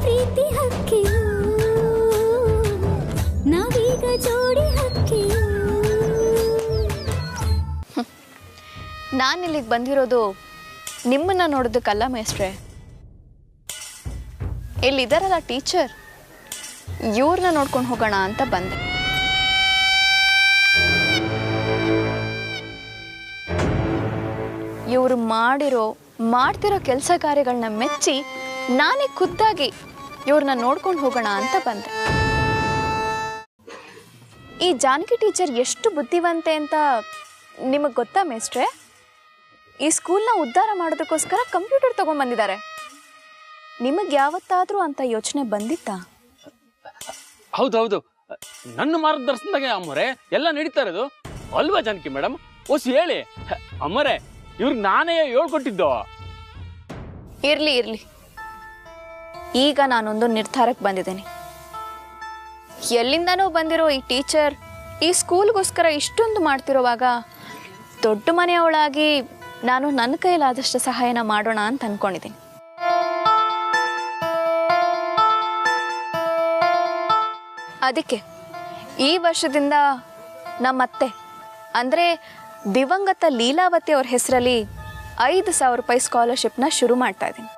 ಪ್ರೀತಿ ಹಕ್ಕಿಯು ನಾವೀಗ ಜೋಡಿ ಹಕ್ಕಿಯು. ನಾನಿಲ್ಲಿಗೆ ಬಂದಿರೋದು ನಿಮ್ಮನ್ನ ನೋಡೋದಕ್ಕಲ್ಲ ಮೇಸ್ಟ್ರೆ. ಇಲ್ಲಿದ್ದಾರಲ್ಲ ಟೀಚರ್, ಇವ್ರನ್ನ ನೋಡ್ಕೊಂಡು ಹೋಗೋಣ ಅಂತ ಬಂದೆ. ಇವರು ಮಾಡ್ತಿರೋ ಕೆಲಸ ಕಾರ್ಯಗಳನ್ನ ಮೆಚ್ಚಿ ನಾನೇ ಖುದ್ದಾಗಿ ಇವ್ರನ್ನ ನೋಡ್ಕೊಂಡು ಹೋಗೋಣ ಅಂತ ಬಂದೆ. ಈ ಜಾನಕಿ ಟೀಚರ್ ಎಷ್ಟು ಬುದ್ಧಿವಂತೆ ಅಂತ ನಿಮಗೆ ಗೊತ್ತಾ ಮೇಸ್ಟ್ರೆ? ಈ ಸ್ಕೂಲ್ನ ಉದ್ಧಾರ ಮಾಡೋದಕ್ಕೋಸ್ಕರ ಕಂಪ್ಯೂಟರ್ ತಗೊಂಡ್ಬಂದಿದ್ದಾರೆ. ನಿಮಗೆ ಯಾವತ್ತಾದರೂ ಅಂತ ಯೋಚನೆ ಬಂದಿತ್ತಾ? ಹೌದೌದು, ನನ್ನ ಮಾರ್ಗದರ್ಶನದಾಗ ಅಮ್ಮರೆ ಎಲ್ಲ ನಡೀತಾ ಇರೋದು ಅಲ್ವಾ ಜಾನಕಿ ಮೇಡಮ್? ಓಸಿ ಹೇಳಿ ಅಮ್ಮರೆ, ಇವ್ರಿಗೆ ನಾನೇ ಹೇಳ್ಕೊಟ್ಟಿದ್ದು. ಇರ್ಲಿ ಈಗ ನಾನೊಂದು ನಿರ್ಧಾರಕ್ಕೆ ಬಂದಿದ್ದೇನೆ. ಎಲ್ಲಿಂದನೂ ಬಂದಿರೋ ಈ ಟೀಚರ್ ಈ ಸ್ಕೂಲ್ಗೋಸ್ಕರ ಇಷ್ಟೊಂದು ಮಾಡ್ತಿರೋವಾಗ ದೊಡ್ಡ ಮನೆಯವಳಾಗಿ ನಾನು ನನ್ನ ಕೈಲಾದಷ್ಟು ಸಹಾಯನ ಮಾಡೋಣ ಅಂತ ಅನ್ಕೊಂಡಿದ್ದೀನಿ. ಅದಕ್ಕೆ ಈ ವರ್ಷದಿಂದ ನಮ್ಮತ್ತೆ ಅಂದರೆ ದಿವಂಗತ ಲೀಲಾವತಿ ಅವ್ರ ಹೆಸರಲ್ಲಿ 5,000 ರೂಪಾಯಿ ಸ್ಕಾಲರ್ಶಿಪ್ನ ಶುರು ಮಾಡ್ತಾ ಇದ್ದೀನಿ.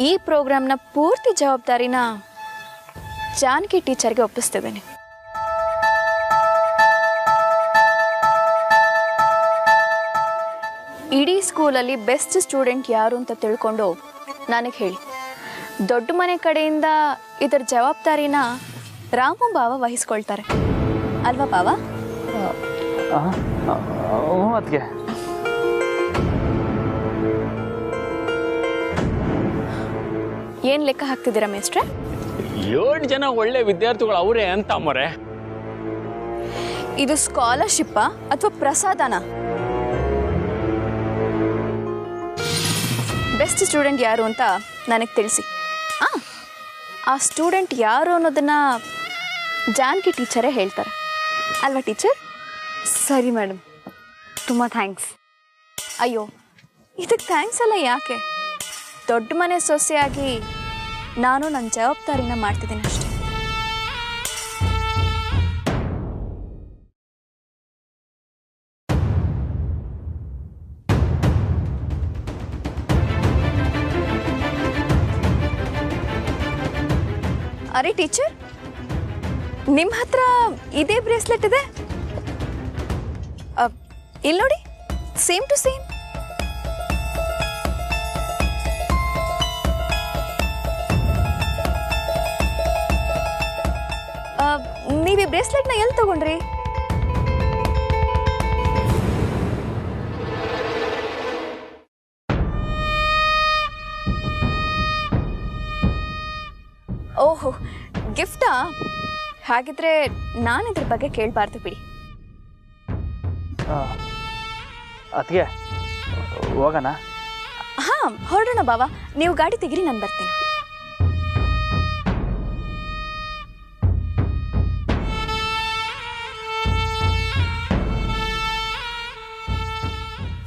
ಈ ಪ್ರೋಗ್ರಾಮ್ನ ಪೂರ್ತಿ ಜವಾಬ್ದಾರಿನ ಜಾನಕಿ ಟೀಚರ್ಗೆ ಒಪ್ಪಿಸ್ತಿದ್ದೇನೆ. ಇಡೀ ಸ್ಕೂಲಲ್ಲಿ ಬೆಸ್ಟ್ ಸ್ಟೂಡೆಂಟ್ ಯಾರು ಅಂತ ತಿಳ್ಕೊಂಡು ನನಗೆ ಹೇಳಿ. ದೊಡ್ಡ ಮನೆ ಕಡೆಯಿಂದ ಇದರ ಜವಾಬ್ದಾರಿನ ರಾಮು ಬಾವ ವಹಿಸ್ಕೊಳ್ತಾರೆ ಅಲ್ವಾ ಬಾವ? ಅದಕ್ಕೆ ಏನ್ ಲೆಕ್ಕ ಹಾಕ್ತಿದ್ದೀರಾ ಮೇಸ್ಟ್ರೆ? 7 ಜನ ಒಳ್ಳೆ ವಿದ್ಯಾರ್ಥಿಗಳು ಅವರೇ ಅಂತ ಅಮ್ಮರೆ. ಇದು ಸ್ಕಾಲರ್ಶಿಪ್ಪಾ ಅಥವಾ ಪ್ರಸಾದನ? ಬೆಸ್ಟ್ ಸ್ಟೂಡೆಂಟ್ ಯಾರು ಅಂತ ನನಗೆ ತಿಳಿಸಿ. ಆ ಸ್ಟೂಡೆಂಟ್ ಯಾರು ಅನ್ನೋದನ್ನ ಜಾನಕಿ ಟೀಚರೇ ಹೇಳ್ತಾರೆ ಅಲ್ವಾ ಟೀಚರ್? ಸರಿ ಮೇಡಮ್, ತುಂಬ ಥ್ಯಾಂಕ್ಸ್. ಅಯ್ಯೋ, ಇದಕ್ಕೆ ಥ್ಯಾಂಕ್ಸ್ ಎಲ್ಲ ಯಾಕೆ? ದೊಡ್ಡ ಮನೆ ಸೊಸೆಯಾಗಿ ನಾನು ನನ್ನ ಜವಾಬ್ದಾರಿನ ಮಾಡ್ತಿದ್ದೀನಿ ಅಷ್ಟೆ. ಅರೆ ಟೀಚರ್, ನಿಮ್ಮ ಹತ್ರ ಇದೇ ಬ್ರೇಸ್ಲೆಟ್ ಇದೆ. ಇಲ್ಲಿ ನೋಡಿ, ಸೇಮ್ ಟು ಸೇಮ್. ನೀವು ಈ ಬ್ರೇಸ್ಲೆಟ್ನ ಎಲ್ಲಿ ತಗೊಂಡ್ರಿ? ಓಹೋ, ಗಿಫ್ಟಾ? ಹಾಗಿದ್ರೆ ನಾನು ಇದ್ರ ಬಗ್ಗೆ ಕೇಳಬಾರ್ದು ಬಿಡಿ. ಅದಕ್ಕೆ ಹೋಗೋಣ? ಹಾಂ, ಹೊರಡೋಣ ಬಾವಾ. ನೀವು ಗಾಡಿ ತೆಗಿರಿ, ನಾನು ಬರ್ತೀನಿ.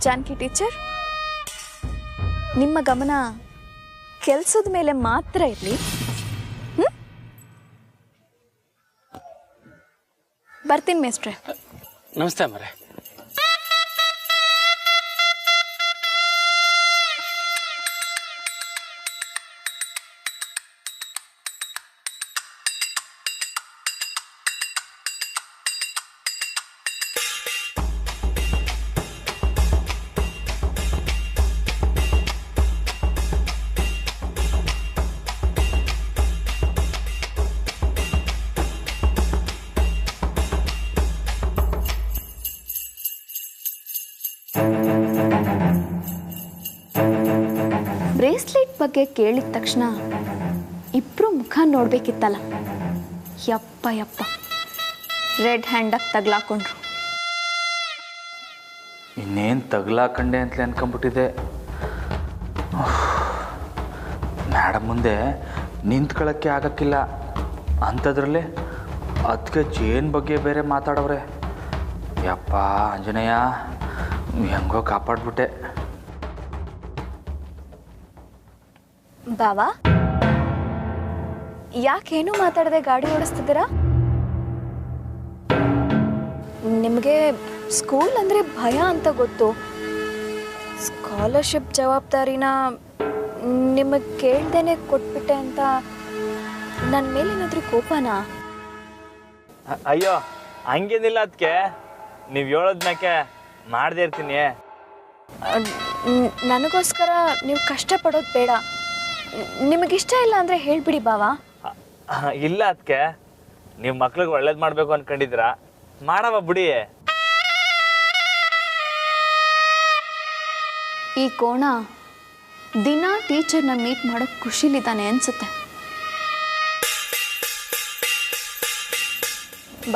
ಜಾನಕಿ ಟೀಚರ್, ನಿಮ್ಮ ಗಮನ ಕೆಲಸದ ಮೇಲೆ ಮಾತ್ರ ಇರಲಿ. ಬರ್ತೀನಿ ಮೇಸ್ಟ್ರೆ. ನಮಸ್ತೆ ಅಮ್ಮರೆ. ಬ್ರೇಸ್ಲೆಟ್ ಬಗ್ಗೆ ಕೇಳಿದ ತಕ್ಷಣ ಇಬ್ರು ಮುಖ ನೋಡ್ಬೇಕಿತ್ತಲ್ಲ. ಯಪ್ಪ ಯಪ್ಪ, ರೆಡ್ ಹ್ಯಾಂಡಾಗಿ ತಗ್ಲಾಕೊಂಡ್ರು. ಇನ್ನೇನು ತಗ್ಲಾಕಂಡೆ ಅಂತಲೇ ಅನ್ಕೊಂಬಿಟ್ಟಿದೆ. ಮೇಡಮ್ ಮುಂದೆ ನಿಂತ್ಕೊಳ್ಳೋಕ್ಕೆ ಆಗಕ್ಕಿಲ್ಲ ಅಂಥದ್ರಲ್ಲಿ ಅದಕ್ಕೆ ಚೇನ್ ಬಗ್ಗೆ ಬೇರೆ ಮಾತಾಡವ್ರೆ. ಯಪ್ಪ ಆಂಜನೇಯ, ಹೆಂಗೋ ಕಾಪಾಡ್ಬಿಟ್ಟೆ. ಬಾವಾ, ಯಾಕೇನು ಮಾತಾಡದೆ ಗಾಡಿ ಓಡಿಸ್ತಿದ್ದೀರಾ? ನಿಮಗೆ ಸ್ಕೂಲ್ ಅಂದರೆ ಭಯ ಅಂತ ಗೊತ್ತು. ಸ್ಕಾಲರ್ಶಿಪ್ ಜವಾಬ್ದಾರಿನ ನಿಮಗೆ ಕೇಳ್ದೇನೆ ಕೊಟ್ಬಿಟ್ಟೆ ಅಂತ ನನ್ನ ಮೇಲೇನಾದರೂ ಕೋಪನಾ? ಅಯ್ಯೋ ಹಂಗೇನಿಲ್ಲ, ಅದಕ್ಕೆ ನೀವು ಹೇಳೋದ್ಮ್ಯಾಕೆ ಮಾಡದೇ ಇರ್ತೀನಿ. ನನಗೋಸ್ಕರ ನೀವು ಕಷ್ಟಪಡೋದು ಬೇಡ. ನಿಮಗಿಷ್ಟ ಇಲ್ಲ ಅಂದರೆ ಹೇಳ್ಬಿಡಿ ಬಾವಾ. ಇಲ್ಲ ಅದಕ್ಕೆ ನೀವು ಮಕ್ಳಿಗೆ ಒಳ್ಳೇದು ಮಾಡಬೇಕು ಅನ್ಕೊಂಡಿದ್ದೀರಾ, ಮಾಡವ ಬಿಡಿ. ಈ ಕೋಣ ದಿನ ಟೀಚರ್ನ ಮೀಟ್ ಮಾಡೋಕ್ಕೆ ಖುಷಿಲಿದ್ದಾನೆ ಅನ್ಸುತ್ತೆ.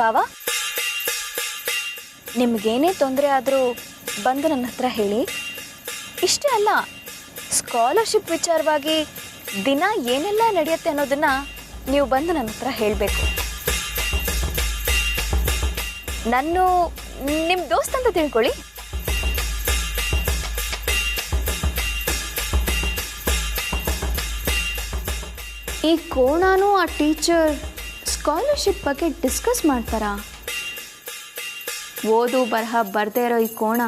ಬಾವಾ, ನಿಮಗೇನೇ ತೊಂದರೆ ಆದರೂ ಬಂದು ನನ್ನ ಹತ್ರ ಹೇಳಿ. ಇಷ್ಟೇ ಅಲ್ಲ, ಸ್ಕಾಲರ್ಶಿಪ್ ವಿಚಾರವಾಗಿ ದಿನ ಏನೆಲ್ಲ ನಡೆಯುತ್ತೆ ಅನ್ನೋದನ್ನು ನೀವು ಬಂದು ನನ್ನ ಹತ್ರ ಹೇಳಬೇಕು. ನಾನು ನಿಮ್ಮ ದೋಸ್ತ್ ಅಂತ ತಿಳ್ಕೊಳ್ಳಿ. ಈ ಕೋಣನೂ ಆ ಟೀಚರ್ ಸ್ಕಾಲರ್ಶಿಪ್ ಬಗ್ಗೆ ಡಿಸ್ಕಸ್ ಮಾಡ್ತಾರಾ? ಓದು ಬರಹ ಬರ್ದೇ ಇರೋ ಈ ಕೋಣ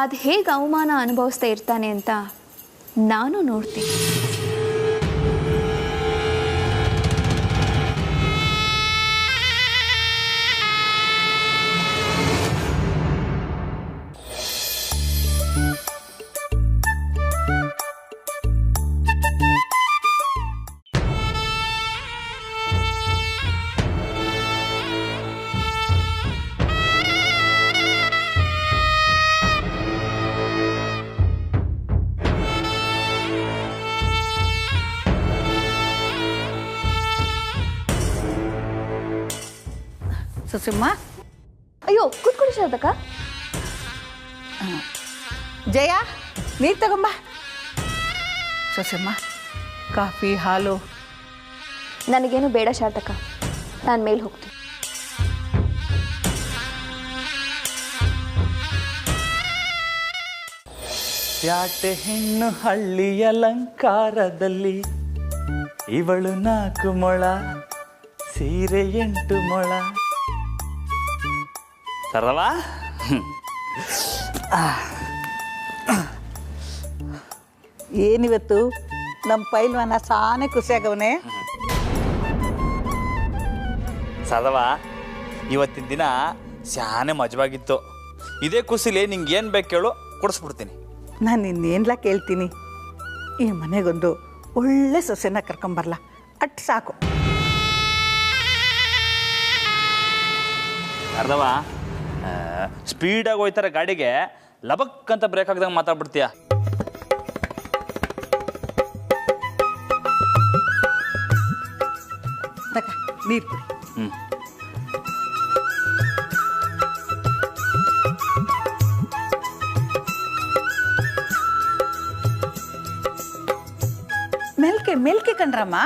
ಅದು ಹೇಗೆ ಅವಮಾನ ಅನುಭವಿಸ್ತಾ ಇರ್ತಾನೆ ಅಂತ ನಾನು ನೋಡ್ತೀನಿ. ಸುಸಿಮ್ಮ, ಅಯ್ಯೋ ಕೂತ್ಕೊಳ್ಳಿ ಶಾರದಕ್ಕ. ಜಯ ನೀರು ತಗೊಂಬ. ಸುಸಿಮ್ಮ, ಕಾಫಿ ಹಾಲು ನನಗೇನು ಬೇಡ ಶಾರದಕ್ಕ, ನಾನು ಮೇಲೆ ಹೋಗ್ತೀನಿ. ಪ್ಯಾಟೆ ಹೆಣ್ಣು ಹಳ್ಳಿಯ ಅಲಂಕಾರದಲ್ಲಿ ಇವಳು 4 ಮೊಳ ಸೀರೆ 8 ಮೊಳ. ಸರವಾ ಏನಿವತ್ತು ನಮ್ಮ ಪೈಲ್ವಾನ ಸಾನೆ ಖುಷಿಯಾಗವನೆ. ಸರವಾ, ಇವತ್ತಿನ ದಿನ ಸ್ಯಾನೆ ಮಜವಾಗಿತ್ತು. ಇದೇ ಖುಷಿಲಿ ನಿಂಗೆ ಏನು ಬೇಕು ಕೇಳು, ಕೊಡಿಸ್ಬಿಡ್ತೀನಿ. ನಾನು ಇನ್ನೇನ್ಲ ಕೇಳ್ತೀನಿ, ಈ ಮನೆಗೊಂದು ಒಳ್ಳೆ ಸೊಸೆನ ಕರ್ಕೊಂಬರ್ಲ, ಅಟ್ಟು ಸಾಕು. ಅರ್ಧವ ಸ್ಪೀಡಾಗಿ ಹೋಯ್ತಾರೆ ಗಾಡಿಗೆ, ಲಬಕ್ ಅಂತ ಬ್ರೇಕ್ ಹಾಕ್ದಂಗೆ ಮಾತಾಡ್ಬಿಡ್ತೀಯ. ನೀರು ಕುಡಿ. ಮೆಲ್ಕೆ ಮೆಲ್ಕೆ ಕಣ್ರಮ್ಮ.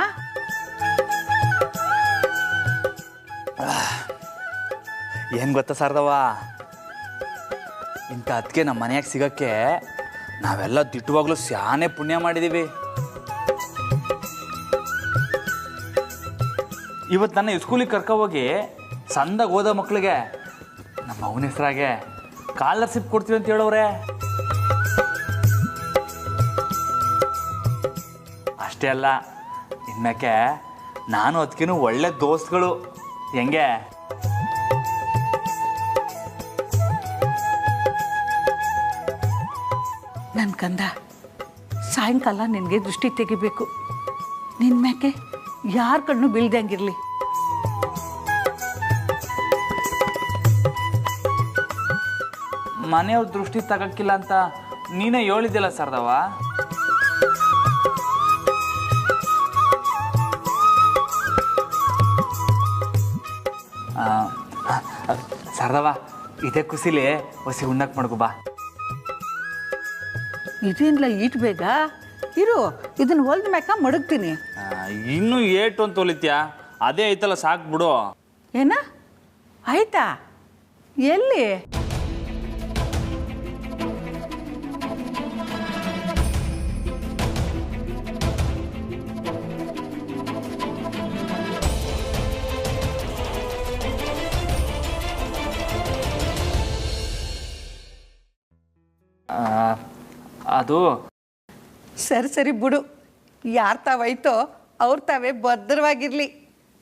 ಏನು ಗೊತ್ತಾ ಸಾರ್ದವ, ಇಂಥ ಅದಕ್ಕೆ ನಮ್ಮ ಮನೆಯಾಗ ಸಿಗಕ್ಕೆ ನಾವೆಲ್ಲ ದಿಟ್ಟವಾಗ್ಲೂ ಸ್ಯಾನೆ ಪುಣ್ಯ ಮಾಡಿದ್ದೀವಿ. ಇವತ್ತು ನನ್ನ ಸ್ಕೂಲಿಗೆ ಕರ್ಕೋಗಿ ಸಂದಾಗ ಓದೋ ಮಕ್ಳಿಗೆ ನಮ್ಮ ಅವನ ಹೆಸರಾಗೆ ಸ್ಕಾಲರ್ಶಿಪ್ ಕೊಡ್ತೀವಿ ಅಂತ ಹೇಳೋರೆ. ಅಷ್ಟೇ ಅಲ್ಲ, ಇನ್ಮ್ಯಾಕೆ ನಾನು ಅದಕ್ಕೇನು ಒಳ್ಳೆ ದೋಸ್ತಗಳು. ಹೆಂಗೆ ನನ್ನ ಕಂದ, ಸಾಯಂಕಾಲ ನಿನಗೆ ದೃಷ್ಟಿ ತೆಗಿಬೇಕು. ನಿನ್ನ ಮ್ಯಾಕೆ ಯಾರ ಕಣ್ಣು ಬೀಳ್ದಂಗಿರಲಿ. ಮನೆಯವ್ರ ದೃಷ್ಟಿ ತಗೋಕ್ಕಿಲ್ಲ ಅಂತ ನೀನೇ ಹೇಳಿದ್ದಿಲ್ಲ ಸರ್ದವ. ಸರ್ದವ, ಇದೇ ಖುಷಿಲಿ ಹೊಸಿ ಉಣ್ಣಕ್ಕೆ ಮಡ್ಗು ಬಾ. ಇದೇನಿಲ್ಲ ಈಟ್ ಬೇಗ ಇರು, ಇದನ್ನ ಹೊಲ್ದ ಮ್ಯಾಕ ಮಡಗ್ತೀನಿ. ಇನ್ನೂ ಏಟು ಅಂತ ಹೊಲಿತ್ಯಾ? ಅದೇ ಐತಲ್ಲ, ಸಾಕು ಬಿಡು. ಏನ ಆಯ್ತಾ? ಎಲ್ಲಿ? ಅದು ಸರಿ ಸರಿ ಬಿಡು, ಯಾರು ತಾವೈತೋ ಅವ್ರು ತಾವೇ ಭದ್ರವಾಗಿರಲಿ.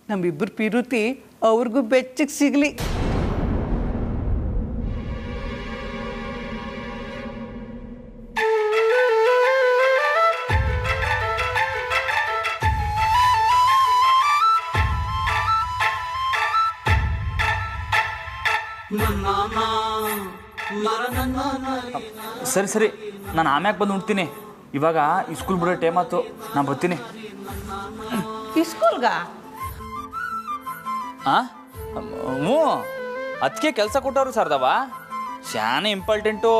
ನಮ್ಮಿಬ್ಬರು ಪಿರುತಿ ಅವ್ರಿಗೂ ಬೆಚ್ಚಗೆ ಸಿಗಲಿ. ಸರಿ ಸರಿ, ನಾನು ಆಮ್ಯಾಕೆ ಬಂದು ಉಣ್ತೀನಿ. ಇವಾಗ ಈ ಸ್ಕೂಲ್ ಬಿಡೋ ಟೈಮ್ ಆಯ್ತು, ನಾನು ಬರ್ತೀನಿ. ಈ ಸ್ಕೂಲ್ಗ ಹ್ಞೂ, ಅದಕ್ಕೆ ಕೆಲಸ ಕೊಟ್ಟವ್ರು ಸರ್ದವ, ಶಾನೆ ಇಂಪಾರ್ಟೆಂಟು.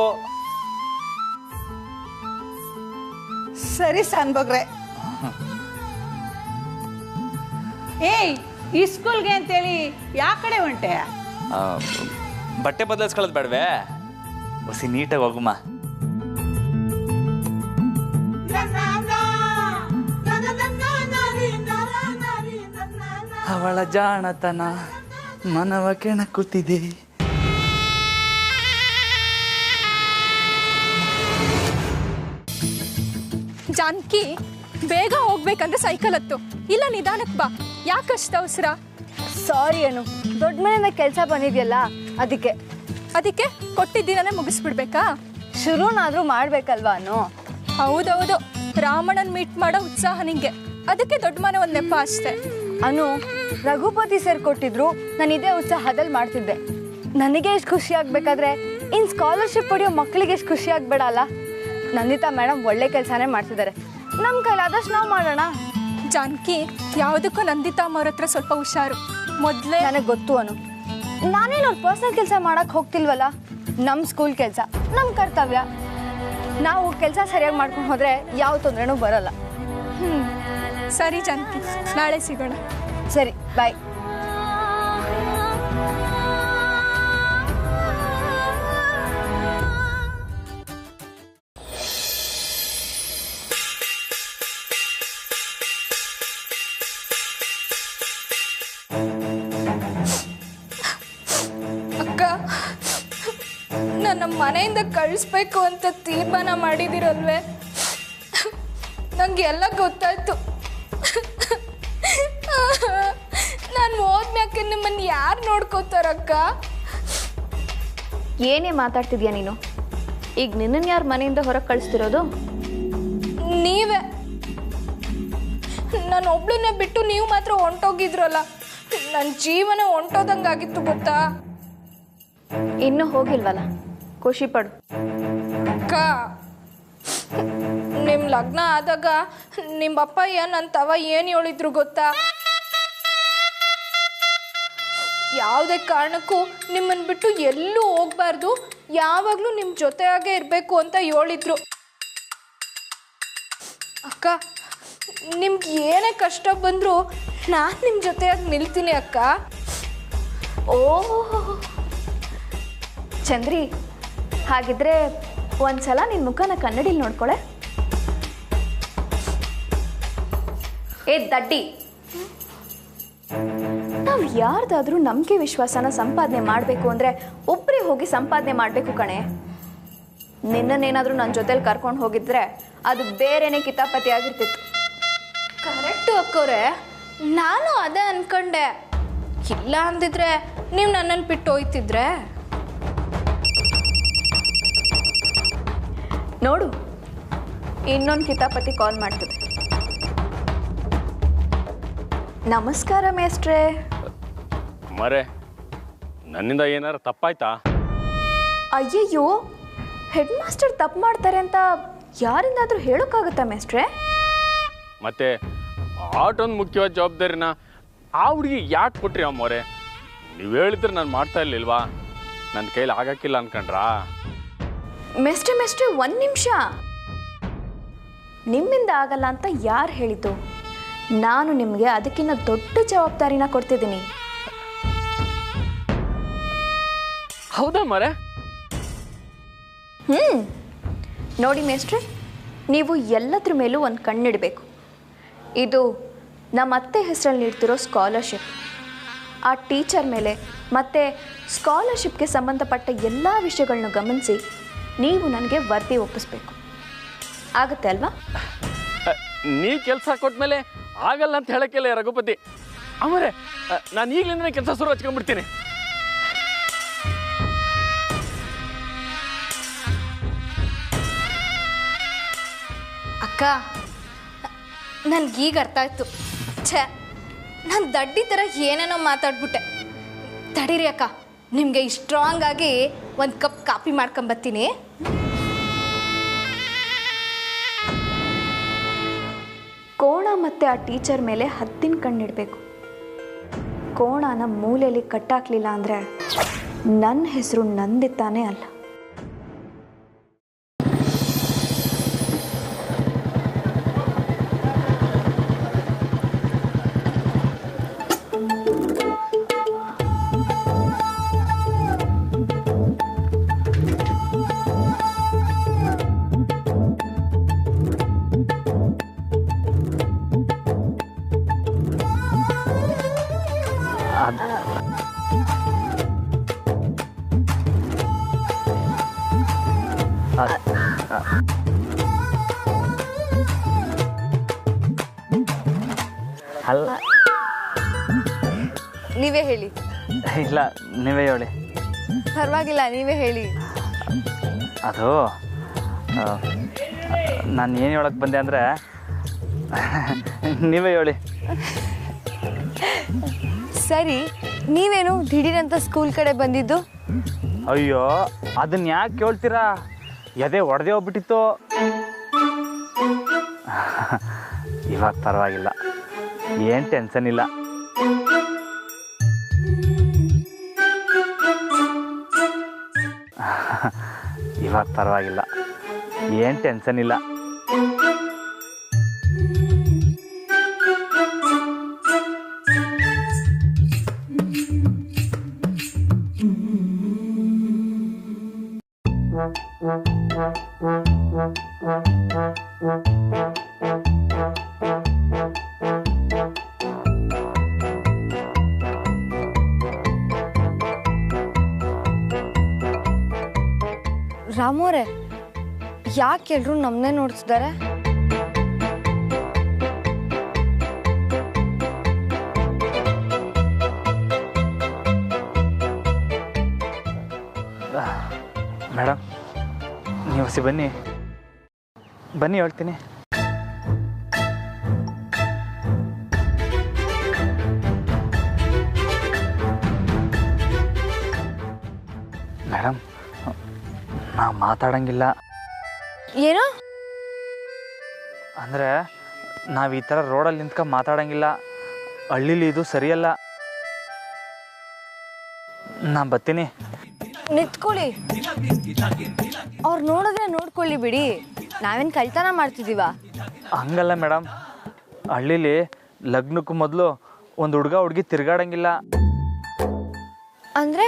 ಸರಿ ಸಾನ್ಬಗ್ರೆ. ಏಯ್, ಈ ಸ್ಕೂಲ್ಗೆ ಅಂತೇಳಿ ಯಾವ ಕಡೆ ಹೊಂಟೆ? ಬಟ್ಟೆ ಬದಲಾಯಿಸ್ಕೊಳ್ಳೋದು ಬೇಡವೇ? ಹೊಸಿ ನೀಟಾಗಿ ಹೋಗುಮ್ಮ. ಅವಳ ಜಾಣತನ ಮನವ ಕೆಣಕುತ್ತಿದೆ. ಜಾನಕಿ, ಬೇಗ ಹೋಗ್ಬೇಕಂದ್ರೆ ಸೈಕಲ್ ಹತ್ತು, ಇಲ್ಲ ನಿಧಾನಕ್ಕೆ ಬಾ. ಯಾಕಷ್ಟ ಅವಸರ? ಸಾರಿ ಅನು, ದೊಡ್ಡ ಮನೆಯಿಂದ ಕೆಲಸ ಬಂದಿದೆಯಲ್ಲ ಅದಕ್ಕೆ. ಅದಕ್ಕೆ ಕೊಟ್ಟಿದ್ದೀನೇ ಮುಗಿಸ್ಬಿಡ್ಬೇಕಾ? ಶುರುನಾದರೂ ಮಾಡಬೇಕಲ್ವಾ ಅನು? ಹೌದೌದು, ರಾಮಣ್ಣನ ಮೀಟ್ ಮಾಡೋ ಉತ್ಸಾಹ ನಿಂಗೆ, ಅದಕ್ಕೆ ದೊಡ್ಡ ಮನೆ ಒಂದು ನೆಪ ಅಷ್ಟೇ. ಅನು, ರಘುಪತಿ ಸರ್ ಕೊಟ್ಟಿದ್ರು, ನಾನು ಇದೇ ಉತ್ಸಾಹದಲ್ಲಿ ಮಾಡ್ತಿದ್ದೆ. ನನಗೆ ಎಷ್ಟು ಖುಷಿ ಆಗಬೇಕಾದ್ರೆ ಇನ್ನು ಸ್ಕಾಲರ್ಶಿಪ್ ಪಡೆಯೋ ಮಕ್ಕಳಿಗೆ ಎಷ್ಟು ಖುಷಿ ಆಗಬೇಡ ಅಲ್ಲ? ನಂದಿತಾ ಮೇಡಮ್ ಒಳ್ಳೆ ಕೆಲಸನೇ ಮಾಡ್ತಿದ್ದಾರೆ, ನಮ್ಮ ಕೈಲಾದಷ್ಟು ನಾವು ಮಾಡೋಣ. ಜಾನಕಿ, ಯಾವುದಕ್ಕೂ ನಂದಿತಾ ಅವ್ರ ಹತ್ರ ಸ್ವಲ್ಪ ಹುಷಾರು. ಮೊದಲೇ ನನಗೆ ಗೊತ್ತು ಅನು, ನಾನೇನು ಅವ್ರ ಪರ್ಸ್ನಲ್ ಕೆಲಸ ಮಾಡೋಕ್ಕೆ ಹೋಗ್ತಿಲ್ವಲ್ಲ. ನಮ್ಮ ಸ್ಕೂಲ್ ಕೆಲಸ ನಮ್ಮ ಕರ್ತವ್ಯ. ನಾವು ಕೆಲಸ ಸರಿಯಾಗಿ ಮಾಡ್ಕೊಂಡು ಹೋದರೆ ಯಾವ ತೊಂದರೆನೂ ಬರೋಲ್ಲ. ಸರಿ ಜಾನಕಿ, ನಾಳೆ ಸಿಗೋಣ. ಸರಿ, ಬಾಯ್. ಅಕ್ಕ, ನನ್ನ ಮನೆಯಿಂದ ಕಳಿಸ್ಬೇಕು ಅಂತ ತೀರ್ಮಾನ ಮಾಡಿದಿರಲ್ವೇ? ನಂಗೆ ಎಲ್ಲ ಗೊತ್ತಾಯ್ತು. ನಾನು ಹೋದ್ಮ್ಯಾಕೆ ನಿಮ್ಮನ್ನು ಯಾರು ನೋಡ್ಕೋತಾರಕ್ಕ? ಏನೇ ಮಾತಾಡ್ತಿದ್ಯಾ ನೀನು? ಈಗ ನಿನ್ನನ್ನು ಯಾರು ಮನೆಯಿಂದ ಹೊರಗೆ ಕಳಿಸ್ತಿರೋದು? ನೀವೇ. ನಾನು ಒಬ್ಳನ್ನೇ ಬಿಟ್ಟು ನೀವು ಮಾತ್ರ ಹೊಂಟೋಗಿದ್ರಲ್ಲ, ನನ್ನ ಜೀವನ ಹೊಂಟೋದಂಗಾಗಿತ್ತು ಗೊತ್ತಾ? ಇನ್ನೂ ಹೋಗಿಲ್ವಲ್ಲ, ಖುಷಿ ಪಡು. ಅಕ್ಕ, ನಿಮ್ಮ ಲಗ್ನ ಆದಾಗ ನಿಮ್ಮ ಅಪ್ಪಯ್ಯ ನನ್ನ ತವ ಏನು ಹೇಳಿದ್ರು ಗೊತ್ತಾ? ಯಾವುದೇ ಕಾರಣಕ್ಕೂ ನಿಮ್ಮನ್ನು ಬಿಟ್ಟು ಎಲ್ಲೂ ಹೋಗ್ಬಾರ್ದು, ಯಾವಾಗಲೂ ನಿಮ್ಮ ಜೊತೆಯಾಗೇ ಇರಬೇಕು ಅಂತ ಹೇಳಿದ್ರು. ಅಕ್ಕ, ನಿಮ್ಗೆ ಏನೇ ಕಷ್ಟ ಬಂದರೂ ನಾನು ನಿಮ್ಮ ಜೊತೆಯಾಗಿ ನಿಲ್ತೀನಿ ಅಕ್ಕ. ಓಹ್ ಚಂದ್ರಿ, ಹಾಗಿದ್ರೆ ಒಂದ್ಸಲ ನಿನ್ನ ಮುಖನ ಕನ್ನಡಿಲಿ ನೋಡ್ಕೊಳೆ. ಏ ದಡ್ಡಿ, ನಾವು ಯಾರ್ದಾದ್ರೂ ನಂಬಿಕೆ ವಿಶ್ವಾಸನ ಸಂಪಾದನೆ ಮಾಡಬೇಕು ಅಂದರೆ ಒಬ್ಬರೇ ಹೋಗಿ ಸಂಪಾದನೆ ಮಾಡಬೇಕು ಕಣೆ. ನಿನ್ನನ್ನೇನಾದರೂ ನನ್ನ ಜೊತೆಲಿ ಕರ್ಕೊಂಡು ಹೋಗಿದ್ರೆ ಅದು ಬೇರೆನೇ ಕಿತಾಪತಿ ಆಗಿರ್ತಿತ್ತು. ಕರೆಕ್ಟು ಅಕ್ಕೋರೆ, ನಾನು ಅದೇ ಅನ್ಕೊಂಡೆ. ಇಲ್ಲ ಅಂದಿದ್ರೆ ನೀವು ನನ್ನನ್ನು ಬಿಟ್ಟು ಹೋಯ್ತಿದ್ರೆ. ನೋಡು, ಇನ್ನೊಂದು ಕಿತಾಪತಿ ಕಾಲ್ ಮಾಡ್ತದೆ. ನಮಸ್ಕಾರ ಮೇಸ್ಟ್ರೇ. ಮರೆ, ನನ್ನಿಂದ ಏನಾರು ತಪ್ಪಾಯ್ತಾ? ಅಯ್ಯಯ್ಯೋ, ಹೆಡ್ ಮಾಸ್ಟರ್ ತಪ್ಪು ಮಾಡ್ತಾರೆ ಅಂತ ಯಾರಿಂದಾದರೂ ಹೇಳೋಕ್ಕಾಗುತ್ತಾ ಮೇಸ್ಟ್ರೇ? ಮತ್ತೆ ಆಟೊಂದು ಮುಖ್ಯವಾದ ಜವಾಬ್ದಾರಿನ ಆ ಹುಡುಗಿ ಯಾಕೆ ಕೊಟ್ರಿ ಅಮ್ಮೋರೆ? ನೀವು ಹೇಳಿದ್ರೆ ನಾನು ಮಾಡ್ತಾ ಇರ್ಲಿಲ್ವಾ? ನನ್ನ ಕೈಲಿ ಆಗಕ್ಕಿಲ್ಲ ಅನ್ಕೊಂಡ್ರಾ? ಮೆಸ್ಟ್ರೆ ಒಂದು ನಿಮಿಷ. ನಿಮ್ಮಿಂದ ಆಗಲ್ಲ ಅಂತ ಯಾರು ಹೇಳಿದ್ದು? ನಾನು ನಿಮಗೆ ಅದಕ್ಕಿಂತ ದೊಡ್ಡ ಜವಾಬ್ದಾರಿನ ಕೊಡ್ತಿದ್ದೀನಿ. ಹೌದಾ ಮರೆ? ನೋಡಿ ಮೇಸ್ಟ್ರೆ, ನೀವು ಎಲ್ಲದ್ರ ಮೇಲೂ ಒಂದು ಕಣ್ಣಿಡಬೇಕು. ಇದು ನಮ್ಮ ಅತ್ತೆ ಹೆಸರಲ್ಲಿ ನೀಡ್ತಿರೋ ಸ್ಕಾಲರ್ಶಿಪ್. ಆ ಟೀಚರ್ ಮೇಲೆ ಮತ್ತು ಸ್ಕಾಲರ್ಶಿಪ್ಗೆ ಸಂಬಂಧಪಟ್ಟ ಎಲ್ಲ ವಿಷಯಗಳನ್ನ ಗಮನಿಸಿ ನೀವು ನನಗೆ ವರದಿ ಒಪ್ಪಿಸ್ಬೇಕು. ಆಗುತ್ತೆ ಅಲ್ವಾ? ನೀವು ಕೆಲಸ ಕೊಟ್ಮೇಲೆ ಆಗಲ್ಲ ಅಂತ ಹೇಳಕ್ಕಿಲ್ಲ ರಘುಪತಿ. ಆಮೇಲೆ ನಾನು ಈಗಲಿಂದನೇ ಕೆಲಸ ಶುರು ಹಚ್ಕೊಂಡ್ಬಿಡ್ತೀನಿ. ಅಕ್ಕ, ನನಗೀಗ ಅರ್ಥ ಆಯ್ತು. ಛೇ, ನಾನು ದಡ್ಡಿ ಥರ ಏನೇನೋ ಮಾತಾಡ್ಬಿಟ್ಟೆ. ತಡೀರಿ ಅಕ್ಕ, ನಿಮಗೆ ಸ್ಟ್ರಾಂಗ್ ಆಗಿ ಒಂದು ಕಪ್ ಕಾಫಿ ಮಾಡ್ಕೊಂಬರ್ತೀನಿ. ಕೋಣ ಮತ್ತು ಆ ಟೀಚರ್ ಮೇಲೆ ಹದ್ದಿನ ಕಣ್ಣಿಡಬೇಕು. ಕೋಣನ ಮೂಲೆಯಲ್ಲಿ ಕಟ್ಟಾಕ್ಲಿಲ್ಲ ಅಂದರೆ ನನ್ನ ಹೆಸರು ನಂದಿತಾನೇ ಅಲ್ಲ. ಅಲ್ಲ, ನೀವೇ ಹೇಳಿ. ಇಲ್ಲ ನೀವೇ ಹೇಳಿ. ಪರವಾಗಿಲ್ಲ, ನೀವೇ ಹೇಳಿ. ಅದು ನಾನು ಏನು ಹೇಳಕ್ಕೆ ಬಂದೆ ಅಂದರೆ ನೀವೇ ಹೇಳಿ. ಸರಿ, ನೀವೇನು ದಿಢೀರಂತ ಸ್ಕೂಲ್ ಕಡೆ ಬಂದಿದ್ದು? ಅಯ್ಯೋ, ಅದನ್ನ ಯಾಕೆ ಕೇಳ್ತೀರಾ? ಎದೆ ಒಡೆದೇ ಹೋಗ್ಬಿಟ್ಟಿತ್ತು. ಇವಾಗ ಪರವಾಗಿಲ್ಲ, ಏನು ಟೆನ್ಷನ್ ಇಲ್ಲ. ಇವಾಗ ಪರವಾಗಿಲ್ಲ, ಏನು ಟೆನ್ಷನ್ ಇಲ್ಲ. ರಾಮೋರೆ, ಯಾಕೆ ಎಲ್ರು ನಮ್ಮನ್ನೇ ನೋಡ್ತಿದ್ದಾರೆ? ಮೇಡಮ್, ನೀವು ಬನ್ನಿ ಬನ್ನಿ ಹೇಳ್ತೀನಿ. ಮೇಡಮ್, ನಾವು ಮಾತಾಡಂಗಿಲ್ಲ. ಏನು? ಅಂದರೆ ನಾವು ಈ ಥರ ರೋಡಲ್ಲಿ ನಿಂತ್ಕೊಂಡು ಮಾತಾಡಂಗಿಲ್ಲ. ಹಳ್ಳೀಲಿ ಇದು ಸರಿಯಲ್ಲ. ನಾನು ಬರ್ತೀನಿ. ನಿಂತ್ಕೊಳ್ಳಿ. ಅವ್ರು ನೋಡಿದ್ರೆ ನೋಡ್ಕೊಳ್ಳಿ ಬಿಡಿ, ನಾವೇನು ಕಳ್ತನ ಮಾಡ್ತಿದ್ದೀವ? ಹಂಗಲ್ಲ ಮೇಡಮ್, ಹಳ್ಳೀಲಿ ಲಗ್ನಕ್ಕೂ ಮೊದಲು ಒಂದು ಹುಡುಗಿ ತಿರ್ಗಾಡಂಗಿಲ್ಲ. ಅಂದರೆ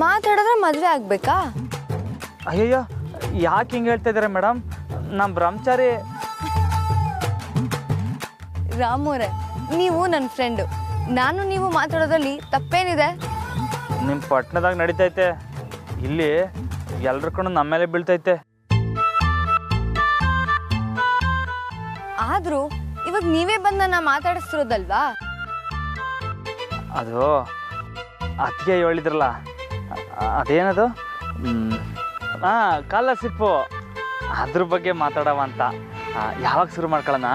ಮಾತಾಡಿದ್ರೆ ಮದುವೆ ಆಗಬೇಕಾ? ಅಯ್ಯಯ್ಯೋ, ಯಾಕೆ ಹಿಂಗೆ ಹೇಳ್ತಾ ಇದ್ದಾರೆ ಮೇಡಮ್? ನಮ್ಮ ಬ್ರಹ್ಮಚಾರಿ. ರಾಮೋರೆ, ನೀವು ನನ್ನ ಫ್ರೆಂಡು, ನಾನು ನೀವು ಮಾತಾಡೋದ್ರಲ್ಲಿ ತಪ್ಪೇನಿದೆ? ನಿಮ್ಮ ಪಟ್ಟಣದಾಗ ನಡೀತೈತೆ, ಇಲ್ಲಿ ಎಲ್ರ ಕಣ್ಣು ನಮ್ಮ ಮೇಲೆ ಬೀಳ್ತೈತೆ. ಆದರೂ ಇವಾಗ ನೀವೇ ಬಂದು ನನ್ನ ಮಾತಾಡಿಸ್ತಿರೋದಲ್ವಾ? ಅದು ಅದಕ್ಕೆ ಹೇಳಿದ್ರಲ್ಲ, ಅದೇನದು, ಸ್ಕಾಲರ್ಶಿಪ್ಪು, ಅದ್ರ ಬಗ್ಗೆ ಮಾತಾಡವ ಅಂತ. ಯಾವಾಗ ಶುರು ಮಾಡ್ಕೊಳ್ಳೋಣ?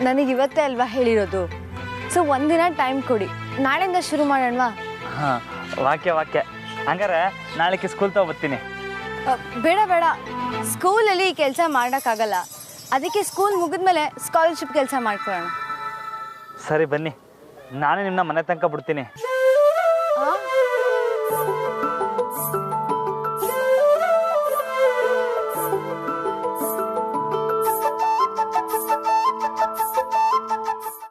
ನನಗೆ ಇವತ್ತೇ ಅಲ್ವಾ ಹೇಳಿರೋದು, ಸೊ ಒಂದಿನ ಟೈಮ್ ಕೊಡಿ, ನಾಳೆಯಿಂದ ಶುರು ಮಾಡೋಣವಾ? ಹಾಂ, ವಾಕ್ಯ. ಹಂಗಾರೆ ನಾಳೆಗೆ ಸ್ಕೂಲ್ ತಗೊಬರ್ತೀನಿ. ಬೇಡ ಬೇಡ, ಸ್ಕೂಲಲ್ಲಿ ಈ ಕೆಲಸ ಮಾಡೋಕ್ಕಾಗಲ್ಲ. ಅದಕ್ಕೆ ಸ್ಕೂಲ್ ಮುಗಿದ್ಮೇಲೆ ಸ್ಕಾಲರ್ಶಿಪ್ ಕೆಲಸ ಮಾಡ್ಕೊಳ್ಳೋಣ. ಸರಿ ಬನ್ನಿ, ನಾನೇ ನಿಮ್ಮನ್ನ ಮನೆ ತನಕ ಬಿಡ್ತೀನಿ.